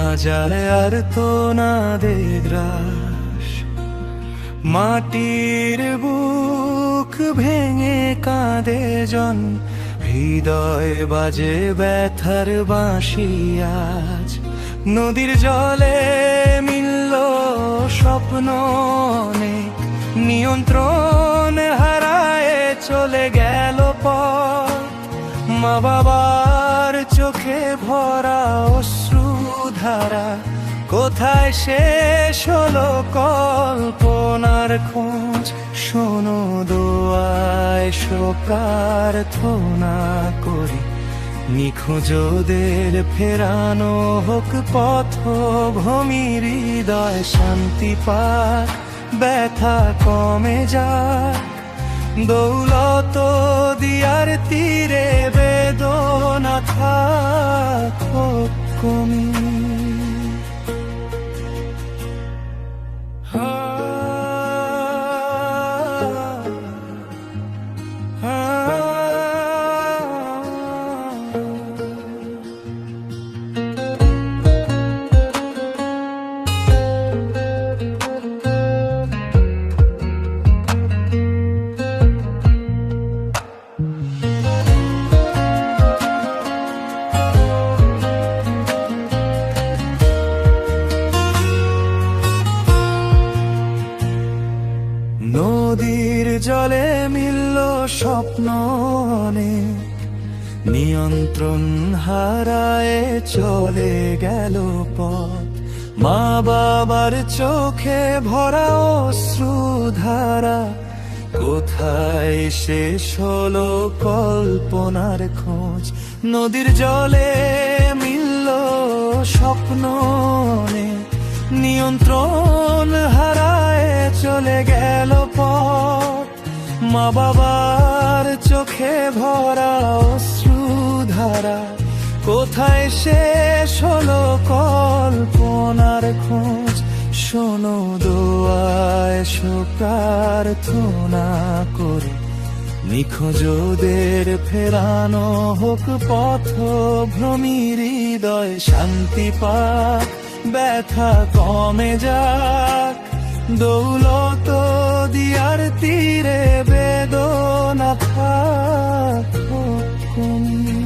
হাজার আর তো না দে গ্রাস, মাটির বুক ভেঙে কাঁদে জন, হৃদয় বাজে ব্যথার বাঁশি আজ। নদীর জলে মিলল স্বপ্ন অনেক, নিয়ন্ত্রণ হারায় চলে গেল পথ। মা বাবার চোখে ভরা অশ্রুধারা, কোথায় শেষ হলো কল্পনার খোঁজ। শোনো দোয়ায় প্রার্থনা করি, নিখোঁজদের ফেরানো হোক পথ ভূমি। হৃদয় শান্তি পাক, ব্যথা কমে যাক, দৌলত দিয়ার তীরে বেদনা থাক কমি। নদীর জলে মিলল স্বপ্ন অনেক, নিয়ন্ত্রণ হারায় চলে গেল পথ। মা বাবার চোখে ভরা অশ্রুধারা, কোথায় শেষ হলো কল্পনার খোঁজ। নদীর জলে মিলল স্বপ্ন অনেক, নিয়ন্ত্রণ হারায় চলে গেল পথ। মা বাবার চোখে ভরা অশ্রুধারা, কোথায় শেষ হলো কল্পনার খোঁজ। শোনো দোয়ায় প্রার্থনা করি, নিখোঁজদের ফেরানো হোক পথ ভ্রমি। হৃদয় শান্তি পাক, ব্যথা কমে যাক, দৌলত দিয়ার তীরে বেদনা থাক কমি।